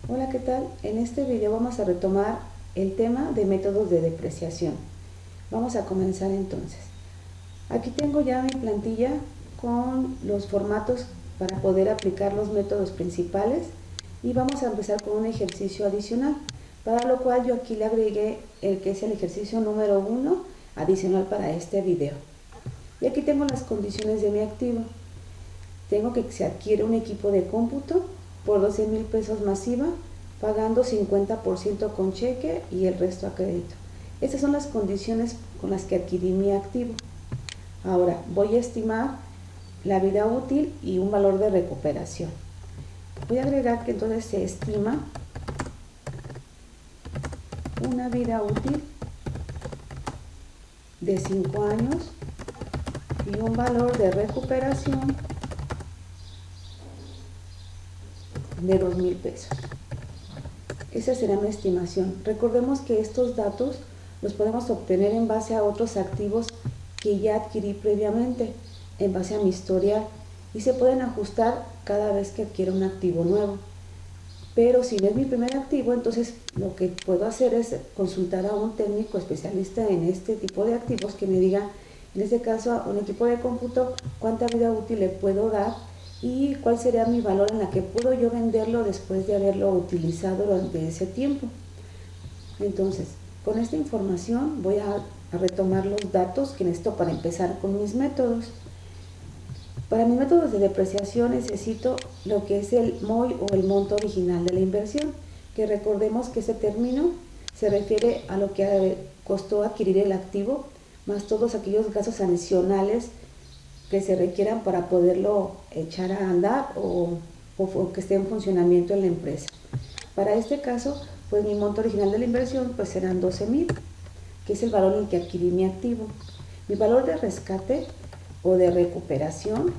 Hola, ¿qué tal? En este video vamos a retomar el tema de métodos de depreciación. Vamos a comenzar entonces. Aquí tengo ya mi plantilla con los formatos para poder aplicar los métodos principales y vamos a empezar con un ejercicio adicional, para lo cual yo aquí le agregué el que es el ejercicio número 1 adicional para este video. Y aquí tengo las condiciones de mi activo. Tengo que se adquiere un equipo de cómputo por 12,000 pesos masiva, pagando 50% con cheque y el resto a crédito. Estas son las condiciones con las que adquirí mi activo. Ahora voy a estimar la vida útil y un valor de recuperación. Voy a agregar que entonces se estima una vida útil de 5 años y un valor de recuperación de 2,000 pesos. Esa será mi estimación. Recordemos que estos datos los podemos obtener en base a otros activos que ya adquirí previamente, en base a mi historial, y se pueden ajustar cada vez que adquiera un activo nuevo. Pero si no es mi primer activo, entonces lo que puedo hacer es consultar a un técnico especialista en este tipo de activos que me diga, en este caso a un equipo de cómputo, cuánta vida útil le puedo dar y cuál sería mi valor en la que puedo yo venderlo después de haberlo utilizado durante ese tiempo. Entonces, con esta información voy a retomar los datos que necesito para empezar con mis métodos. Para mis métodos de depreciación necesito lo que es el MOI o el monto original de la inversión, que recordemos que ese término se refiere a lo que costó adquirir el activo, más todos aquellos gastos adicionales que se requieran para poderlo echar a andar o que esté en funcionamiento en la empresa. Para este caso, pues mi monto original de la inversión pues serán 12,000, que es el valor en que adquirí mi activo. Mi valor de rescate o de recuperación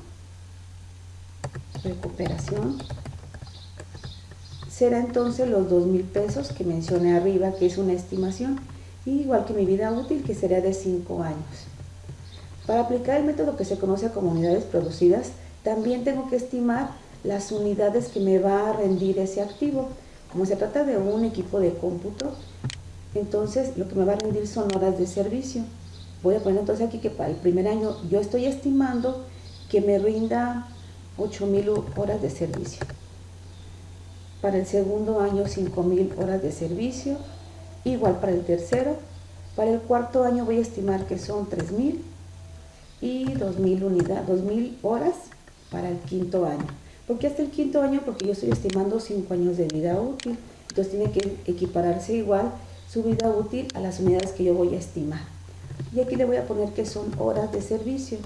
será entonces los 2,000 pesos que mencioné arriba, que es una estimación, igual que mi vida útil, que será de 5 años. Para aplicar el método que se conoce como unidades producidas, también tengo que estimar las unidades que me va a rendir ese activo. Como se trata de un equipo de cómputo, entonces lo que me va a rendir son horas de servicio. Voy a poner entonces aquí que para el primer año yo estoy estimando que me rinda 8,000 horas de servicio. Para el segundo año 5,000 horas de servicio, igual para el tercero. Para el cuarto año voy a estimar que son 3,000 y 2,000 horas para el quinto año. ¿Por qué hasta el quinto año? Porque yo estoy estimando 5 años de vida útil, entonces tiene que equipararse igual su vida útil a las unidades que yo voy a estimar. Y aquí le voy a poner que son horas de servicio.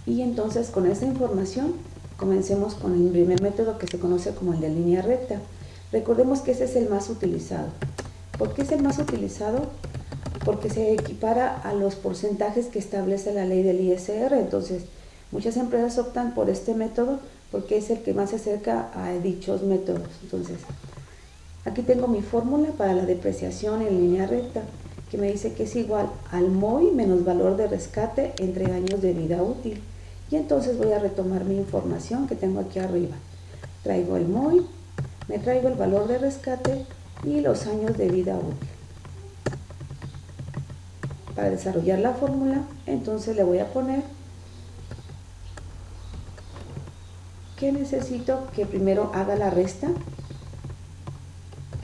Y entonces con esta información comencemos con el primer método, que se conoce como el de línea recta. Recordemos que ese es el más utilizado. ¿Por qué es el más utilizado? Porque se equipara a los porcentajes que establece la ley del ISR. Entonces, muchas empresas optan por este método porque es el que más se acerca a dichos métodos. Entonces, aquí tengo mi fórmula para la depreciación en línea recta, que me dice que es igual al MOI menos valor de rescate entre años de vida útil. Y entonces voy a retomar mi información que tengo aquí arriba. Traigo el MOI, me traigo el valor de rescate y los años de vida útil. Para desarrollar la fórmula, entonces le voy a poner que necesito que primero haga la resta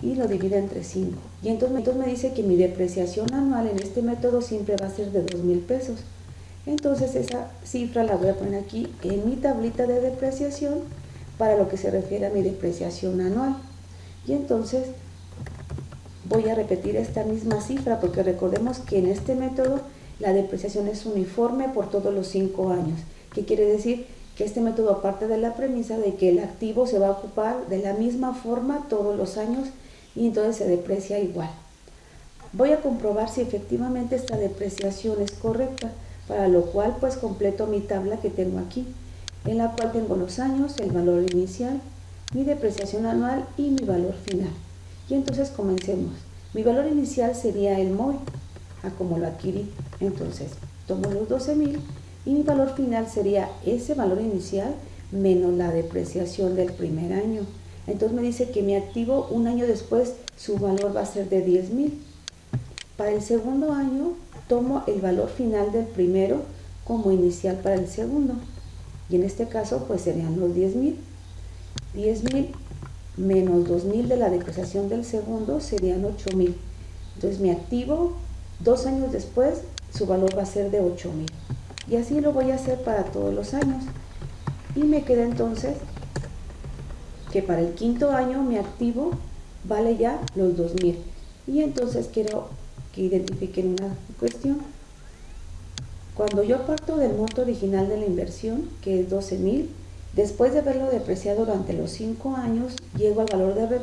y lo divida entre 5. Y entonces me dice que mi depreciación anual en este método siempre va a ser de 2,000 pesos. Entonces esa cifra la voy a poner aquí en mi tablita de depreciación para lo que se refiere a mi depreciación anual. Y entonces voy a repetir esta misma cifra porque recordemos que en este método la depreciación es uniforme por todos los 5 años. ¿Qué quiere decir? Que este método parte de la premisa de que el activo se va a ocupar de la misma forma todos los años y entonces se deprecia igual. Voy a comprobar si efectivamente esta depreciación es correcta, para lo cual pues completo mi tabla que tengo aquí, en la cual tengo los años, el valor inicial, mi depreciación anual y mi valor final. Y entonces comencemos. Mi valor inicial sería el MOI, a como lo adquirí. Entonces tomo los 12,000 y mi valor final sería ese valor inicial menos la depreciación del primer año. Entonces me dice que mi activo un año después su valor va a ser de 10,000. Para el segundo año tomo el valor final del primero como inicial para el segundo. Y en este caso pues serían los 10,000. 10,000 menos 2,000 de la depreciación del segundo serían 8,000. Entonces mi activo 2 años después su valor va a ser de 8,000. Y así lo voy a hacer para todos los años. Y me queda entonces que para el quinto año mi activo vale ya los 2,000. Y entonces quiero que identifiquen una cuestión. Cuando yo parto del monto original de la inversión, que es 12,000, después de haberlo depreciado durante los 5 años, llego al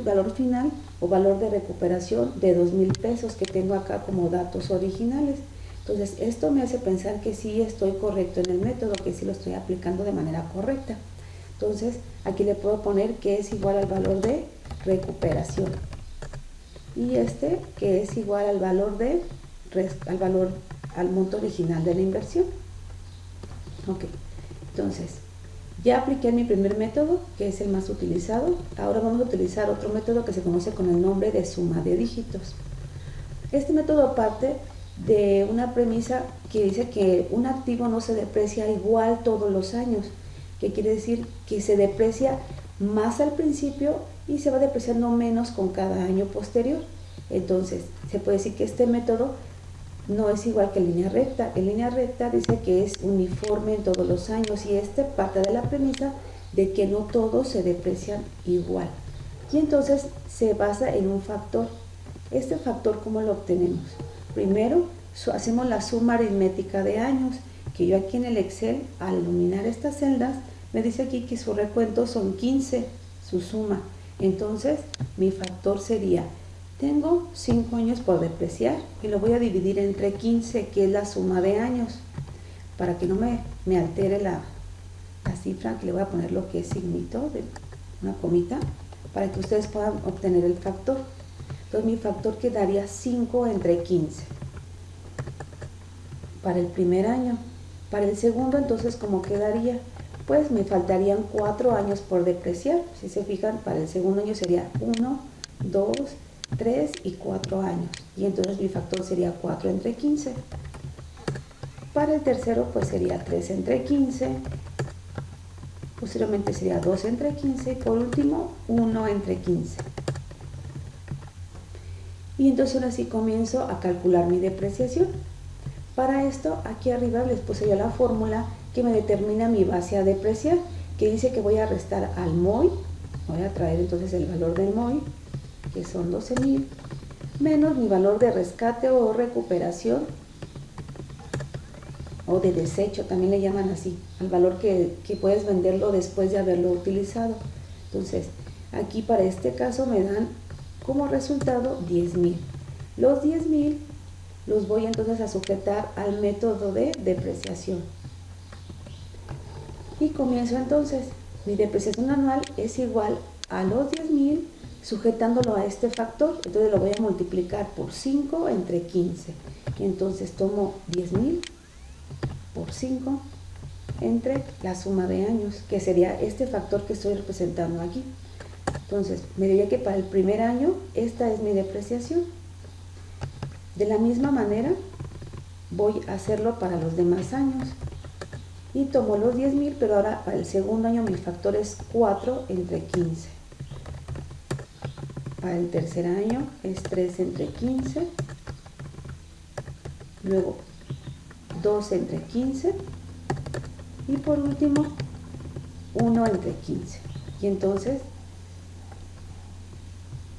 valor final o valor de recuperación de 2,000 pesos que tengo acá como datos originales. Entonces, esto me hace pensar que sí estoy correcto en el método, que sí lo estoy aplicando de manera correcta. Entonces, aquí le puedo poner que es igual al valor de recuperación. Y este que es igual al valor al monto original de la inversión. Ok, entonces, ya apliqué mi primer método, que es el más utilizado. Ahora vamos a utilizar otro método que se conoce con el nombre de suma de dígitos. Este método parte de una premisa que dice que un activo no se deprecia igual todos los años, que quiere decir que se deprecia más al principio y se va depreciando menos con cada año posterior. Entonces, se puede decir que este método no es igual que en línea recta. En línea recta dice que es uniforme en todos los años y este parte de la premisa de que no todos se deprecian igual. Y entonces se basa en un factor. Este factor, ¿cómo lo obtenemos? Primero, hacemos la suma aritmética de años, que yo aquí en el Excel, al iluminar estas celdas, me dice aquí que su recuento son 15, su suma. Entonces, mi factor sería, tengo 5 años por depreciar y lo voy a dividir entre 15, que es la suma de años. Para que no me altere la cifra, que le voy a poner lo que es signito, de una comita, para que ustedes puedan obtener el factor. Entonces mi factor quedaría 5 entre 15 para el primer año. Para el segundo, entonces, ¿cómo quedaría? Pues me faltarían 4 años por depreciar. Si se fijan, para el segundo año sería 1, 2, 3 y 4 años. Y entonces mi factor sería 4 entre 15. Para el tercero, pues sería 3 entre 15. Posteriormente sería 2 entre 15. Y por último, 1 entre 15. Y entonces ahora sí comienzo a calcular mi depreciación. Para esto, aquí arriba les puse yo la fórmula que me determina mi base a depreciar, que dice que voy a restar al MOI, voy a traer entonces el valor del MOI, que son 12,000, menos mi valor de rescate o recuperación, o de desecho, también le llaman así, al valor que puedes venderlo después de haberlo utilizado. Entonces, aquí para este caso me dan como resultado 10,000. Los 10,000 los voy entonces a sujetar al método de depreciación. Y comienzo entonces. Mi depreciación anual es igual a los 10,000 sujetándolo a este factor. Entonces lo voy a multiplicar por 5 entre 15. Y entonces tomo 10,000 por 5 entre la suma de años, que sería este factor que estoy representando aquí. Entonces, me diría que para el primer año esta es mi depreciación. De la misma manera, voy a hacerlo para los demás años. Y tomo los 10,000, pero ahora para el segundo año mi factor es 4 entre 15. Para el tercer año es 3 entre 15. Luego 2 entre 15. Y por último, 1 entre 15. Y entonces,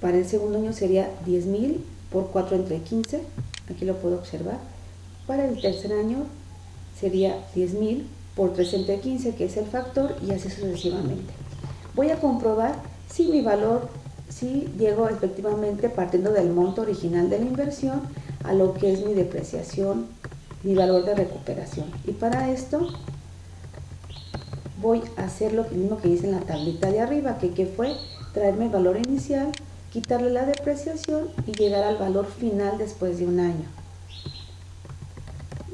para el segundo año sería 10,000 por 4 entre 15, aquí lo puedo observar. Para el tercer año sería 10,000 por 3 entre 15, que es el factor, y así sucesivamente. Voy a comprobar si mi valor, si llego efectivamente partiendo del monto original de la inversión a lo que es mi depreciación, mi valor de recuperación. Y para esto voy a hacer lo mismo que hice en la tablita de arriba, que fue traerme el valor inicial, quitarle la depreciación y llegar al valor final después de un año.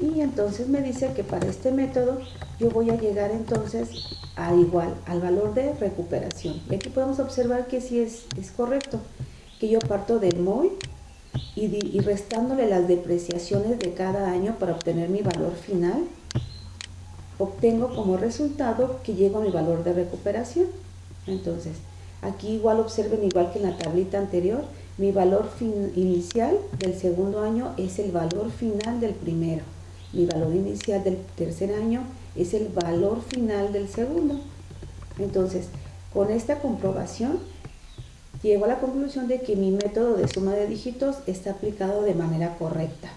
Y entonces me dice que para este método yo voy a llegar entonces a igual, al valor de recuperación. Y aquí podemos observar que sí es correcto, que yo parto del MOI y restándole las depreciaciones de cada año para obtener mi valor final, obtengo como resultado que llego a mi valor de recuperación. Entonces, aquí igual observen, igual que en la tablita anterior, mi valor inicial del segundo año es el valor final del primero. Mi valor inicial del tercer año es el valor final del segundo. Entonces, con esta comprobación, llego a la conclusión de que mi método de suma de dígitos está aplicado de manera correcta.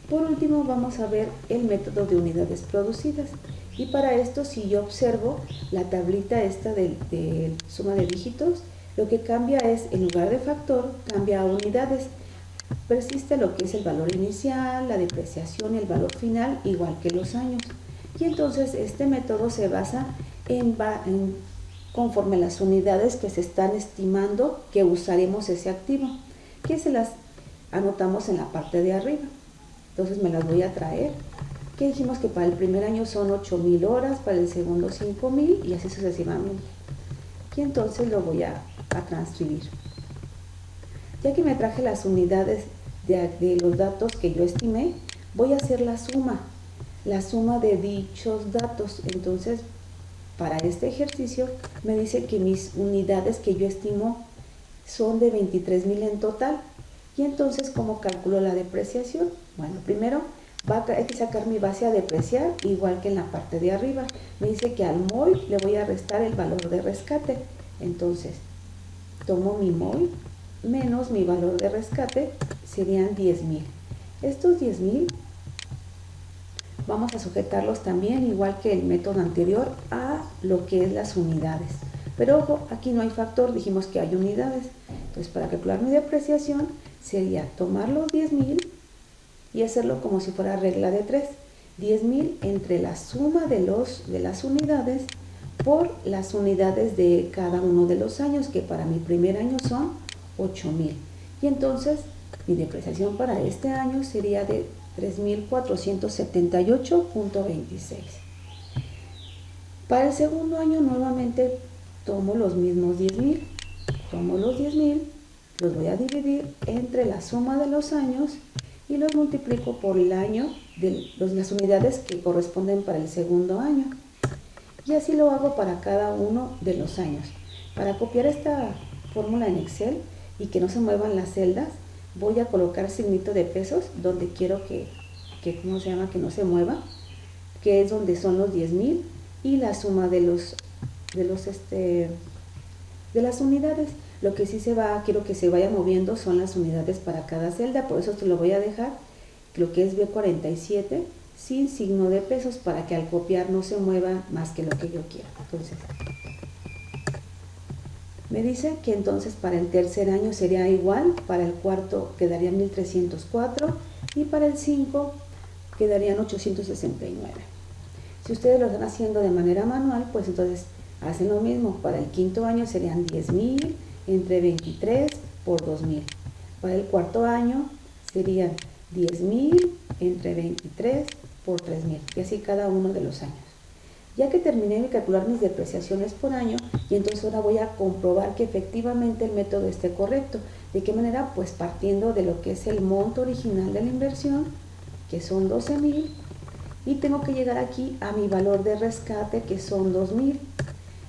Por último, vamos a ver el método de unidades producidas. Y para esto, si yo observo la tablita esta de suma de dígitos, lo que cambia es, en lugar de factor, cambia a unidades. Persiste lo que es el valor inicial, la depreciación y el valor final, igual que los años. Y entonces este método se basa en conforme las unidades que se están estimando que usaremos ese activo, que se las anotamos en la parte de arriba. Entonces me las voy a traer, que dijimos que para el primer año son 8,000 horas, para el segundo 5,000 y así sucesivamente. Y entonces lo voy a transcribir. Ya que me traje las unidades de los datos que yo estimé, voy a hacer la suma de dichos datos. Entonces, para este ejercicio me dice que mis unidades que yo estimo son de 23,000 en total. Y entonces, ¿cómo calculo la depreciación? Bueno, primero hay que sacar mi base a depreciar, igual que en la parte de arriba. Me dice que al MOI le voy a restar el valor de rescate. Entonces, tomo mi MOI menos mi valor de rescate, serían 10,000. Estos 10,000 vamos a sujetarlos también, igual que el método anterior, a lo que es las unidades. Pero ojo, aquí no hay factor, dijimos que hay unidades. Entonces, para calcular mi depreciación, sería tomar los 10,000 y hacerlo como si fuera regla de 3. 10,000 entre la suma de las unidades por las unidades de cada uno de los años, que para mi primer año son 8,000. Y entonces, mi depreciación para este año sería de 3,478.26. Para el segundo año, nuevamente tomo los mismos 10,000. Tomo los 10,000, los voy a dividir entre la suma de los años y los multiplico por el año de las unidades que corresponden para el segundo año. Y así lo hago para cada uno de los años. Para copiar esta fórmula en Excel y que no se muevan las celdas, voy a colocar signito de pesos donde quiero que ¿cómo se llama? Que no se mueva, que es donde son los 10,000 y la suma de las unidades. Lo que sí quiero que se vaya moviendo son las unidades para cada celda, por eso te lo voy a dejar, lo que es B47, sin signo de pesos, para que al copiar no se mueva más que lo que yo quiera. Entonces, me dice que entonces para el tercer año sería igual, para el cuarto quedaría 1,304 y para el 5 quedarían 869. Si ustedes lo están haciendo de manera manual, pues entonces hacen lo mismo. Para el quinto año serían 10,000 entre 23 por 2,000. Para el cuarto año serían 10,000 entre 23 por 3,000. Y así cada uno de los años. Ya que terminé de calcular mis depreciaciones por año, y entonces ahora voy a comprobar que efectivamente el método esté correcto. ¿De qué manera? Pues partiendo de lo que es el monto original de la inversión, que son 12,000, y tengo que llegar aquí a mi valor de rescate, que son 2,000.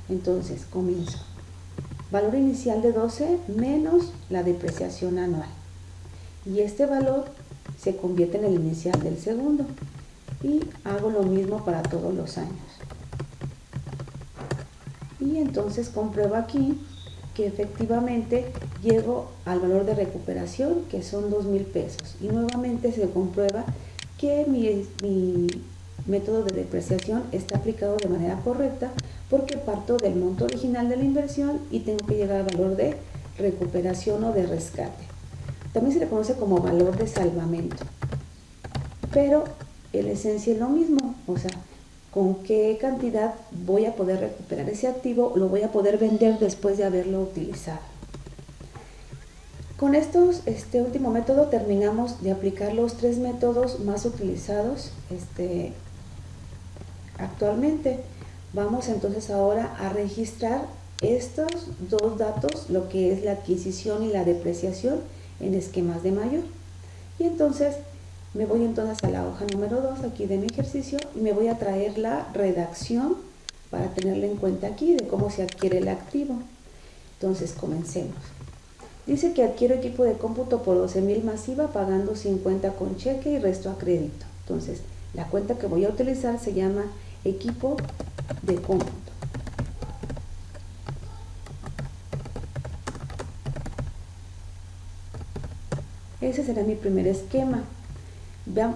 Entonces comienzo. Valor inicial de 12 menos la depreciación anual. Y este valor se convierte en el inicial del segundo. Y hago lo mismo para todos los años. Y entonces compruebo aquí que efectivamente llego al valor de recuperación, que son 2,000 pesos. Y nuevamente se comprueba que mi método de depreciación está aplicado de manera correcta, porque parto del monto original de la inversión y tengo que llegar al valor de recuperación o de rescate. También se le conoce como valor de salvamento, pero en esencia es lo mismo, o sea, con qué cantidad voy a poder recuperar ese activo, lo voy a poder vender después de haberlo utilizado. Con este último método terminamos de aplicar los 3 métodos más utilizados actualmente. Vamos entonces ahora a registrar estos dos datos, lo que es la adquisición y la depreciación en esquemas de mayor. Y entonces me voy entonces a la hoja número 2 aquí de mi ejercicio y me voy a traer la redacción para tenerla en cuenta aquí de cómo se adquiere el activo. Entonces comencemos. Dice que adquiero equipo de cómputo por 12,000 masiva pagando 50 con cheque y resto a crédito. Entonces la cuenta que voy a utilizar se llama equipo de cómputo. Ese será mi primer esquema.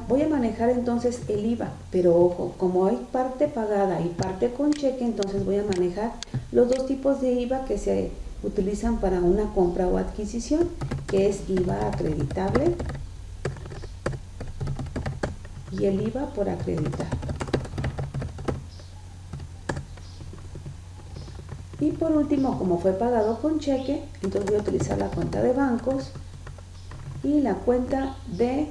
Voy a manejar entonces el IVA, pero ojo, como hay parte pagada y parte con cheque, entonces voy a manejar los dos tipos de IVA que se utilizan para una compra o adquisición, que es IVA acreditable y el IVA por acreditar. Y por último, como fue pagado con cheque, entonces voy a utilizar la cuenta de bancos y la cuenta de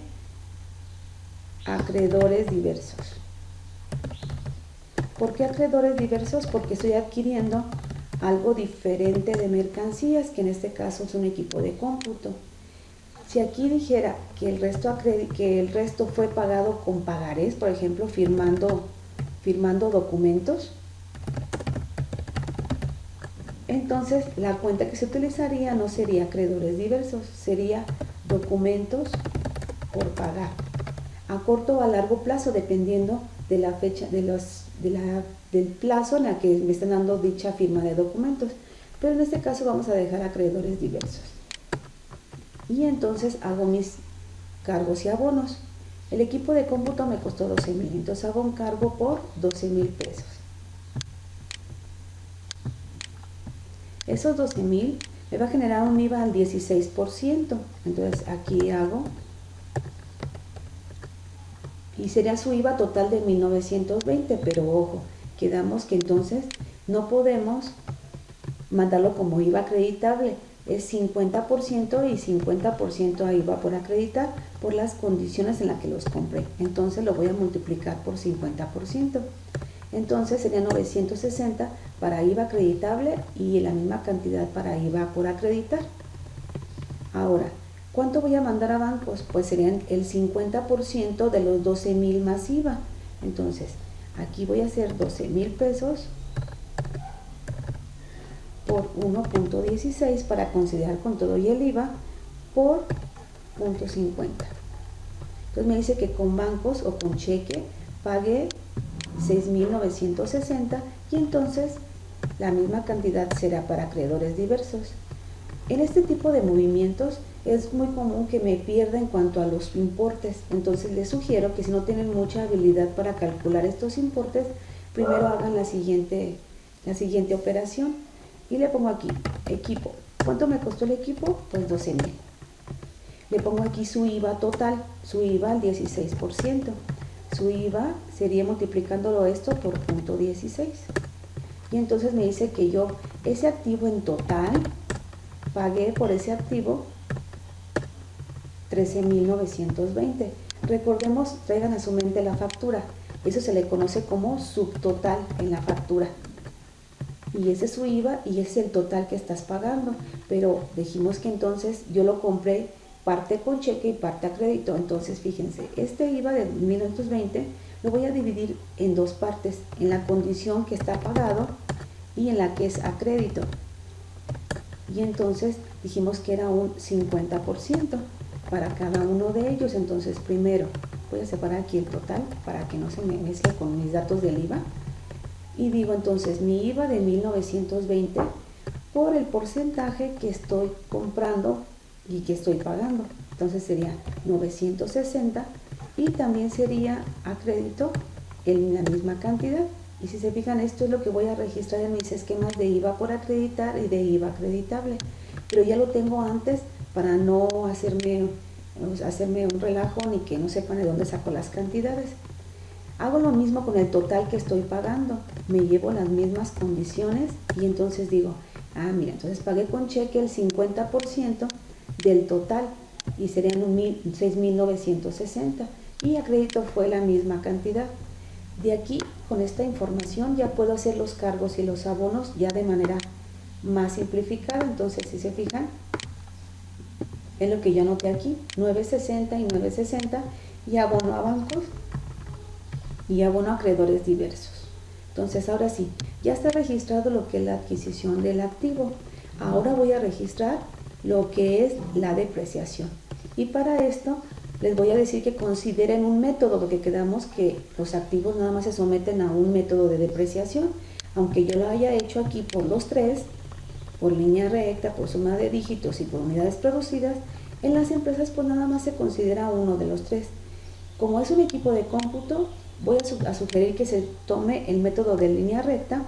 acreedores diversos. ¿Por qué acreedores diversos? Porque estoy adquiriendo algo diferente de mercancías, que en este caso es un equipo de cómputo. Si aquí dijera que el resto fue pagado con pagarés, por ejemplo, firmando documentos, entonces la cuenta que se utilizaría no sería acreedores diversos, sería documentos por pagar, a corto o a largo plazo, dependiendo de la fecha, del plazo en el que me están dando dicha firma de documentos. Pero en este caso vamos a dejar acreedores diversos. Y entonces hago mis cargos y abonos. El equipo de cómputo me costó 12,000, entonces hago un cargo por 12,000 pesos. Esos 12,000 me va a generar un IVA al 16%. Entonces aquí hago, y sería su IVA total de 1,920, pero ojo, quedamos que entonces no podemos mandarlo como IVA acreditable, es 50% y 50% a IVA por acreditar por las condiciones en las que los compré. Entonces lo voy a multiplicar por 50%. Entonces sería 960 para IVA acreditable y la misma cantidad para IVA por acreditar. Ahora, ¿cuánto voy a mandar a bancos? Pues serían el 50% de los 12,000 más IVA. Entonces, aquí voy a hacer 12,000 pesos por 1.16 para considerar con todo y el IVA por 0.50. Entonces me dice que con bancos o con cheque pagué 6,960 y entonces la misma cantidad será para acreedores diversos. En este tipo de movimientos es muy común que me pierda en cuanto a los importes, entonces les sugiero que si no tienen mucha habilidad para calcular estos importes, primero hagan la siguiente operación y le pongo aquí equipo. ¿Cuánto me costó el equipo? Pues 12,000. Le pongo aquí su IVA total, su IVA al 16%. Su IVA sería multiplicándolo esto por 0.16. Y entonces me dice que yo ese activo en total pagué por ese activo 13,920. Recordemos, traigan a su mente la factura. Eso se le conoce como subtotal en la factura. Y ese es su IVA y ese es el total que estás pagando. Pero dijimos que entonces yo lo compré parte con cheque y parte a crédito. Entonces fíjense, este IVA de 1,920 lo voy a dividir en dos partes, en la condición que está pagado y en la que es a crédito. Y entonces dijimos que era un 50% para cada uno de ellos. Entonces primero voy a separar aquí el total para que no se me mezcle con mis datos del IVA. Y digo entonces mi IVA de 1,920 por el porcentaje que estoy comprando y que estoy pagando. Entonces sería 960 y también sería a crédito en la misma cantidad. Y si se fijan, esto es lo que voy a registrar en mis esquemas de IVA por acreditar y de IVA acreditable. Pero ya lo tengo antes para no hacerme un relajo ni que no sepan de dónde saco las cantidades. Hago lo mismo con el total que estoy pagando. Me llevo las mismas condiciones y entonces digo, mira, entonces pagué con cheque el 50% del total y serían 6,960 y a crédito fue la misma cantidad. De aquí con esta información ya puedo hacer los cargos y los abonos ya de manera más simplificada. Entonces, si se fijan, es lo que yo anoté aquí, 960 y 960, y abono a bancos y abono a acreedores diversos. Entonces, ahora sí, ya está registrado lo que es la adquisición del activo. Ahora voy a registrar lo que es la depreciación. Y para esto les voy a decir que consideren un método, porque quedamos que los activos nada más se someten a un método de depreciación. Aunque yo lo haya hecho aquí por los tres, por línea recta, por suma de dígitos y por unidades producidas, en las empresas pues nada más se considera uno de los tres. Como es un equipo de cómputo, voy a sugerir que se tome el método de línea recta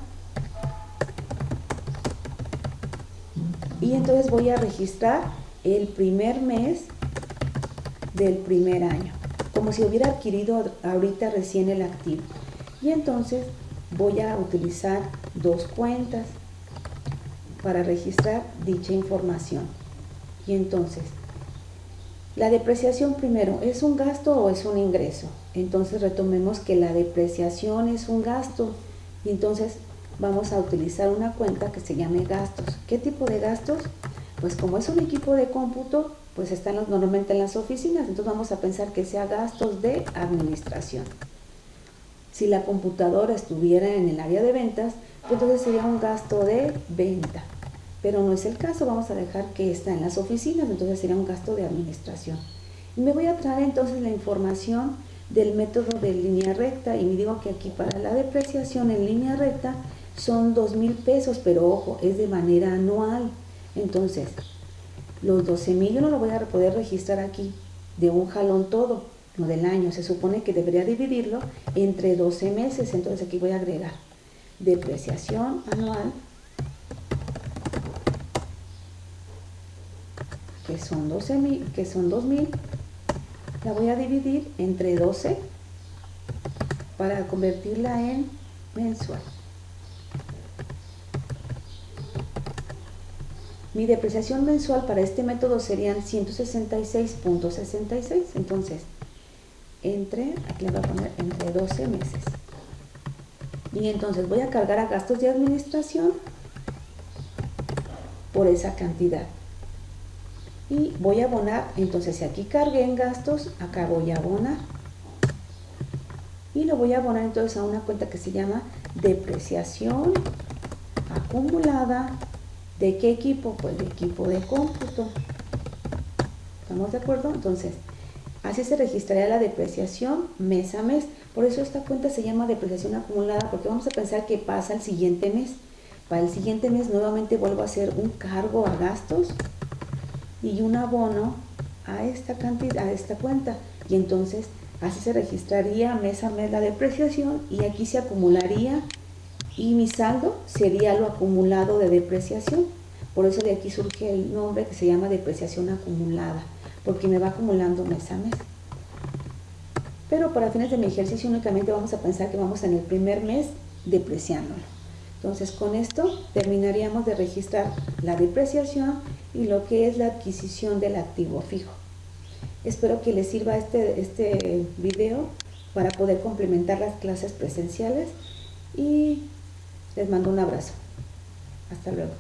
y entonces voy a registrar el primer mes del primer año, como si hubiera adquirido ahorita recién el activo. Y entonces voy a utilizar dos cuentas para registrar dicha información. Y entonces, la depreciación primero, ¿es un gasto o es un ingreso? Entonces retomemos que la depreciación es un gasto y entonces vamos a utilizar una cuenta que se llame gastos. ¿Qué tipo de gastos? Pues como es un equipo de cómputo, pues están normalmente en las oficinas, entonces vamos a pensar que sea gastos de administración. Si la computadora estuviera en el área de ventas, pues entonces sería un gasto de venta. Pero no es el caso, vamos a dejar que está en las oficinas, entonces sería un gasto de administración. Y me voy a traer entonces la información del método de línea recta y me digo que aquí para la depreciación en línea recta son 2,000 pesos, pero ojo, es de manera anual. Entonces, los 12,000 yo no lo voy a poder registrar aquí de un jalón todo, no del año. Se supone que debería dividirlo entre 12 meses, entonces aquí voy a agregar depreciación anual, que son 2,000, la voy a dividir entre 12 para convertirla en mensual. Mi depreciación mensual para este método serían 166.66, entonces aquí le voy a poner entre 12 meses. Y entonces voy a cargar a gastos de administración por esa cantidad. Y voy a abonar, entonces si aquí cargué en gastos, acá voy a abonar. Y lo voy a abonar entonces a una cuenta que se llama depreciación acumulada. ¿De qué equipo? Pues de equipo de cómputo. ¿Estamos de acuerdo? Entonces, así se registraría la depreciación mes a mes. Por eso esta cuenta se llama depreciación acumulada, porque vamos a pensar que pasa el siguiente mes. Para el siguiente mes nuevamente vuelvo a hacer un cargo a gastos y un abono a esta cantidad, a esta cuenta. Y entonces así se registraría mes a mes la depreciación y aquí se acumularía y mi saldo sería lo acumulado de depreciación. Por eso de aquí surge el nombre que se llama depreciación acumulada, porque me va acumulando mes a mes. Pero para fines de mi ejercicio únicamente vamos a pensar que vamos en el primer mes depreciándolo. Entonces con esto terminaríamos de registrar la depreciación y lo que es la adquisición del activo fijo. Espero que les sirva este video para poder complementar las clases presenciales y les mando un abrazo. Hasta luego.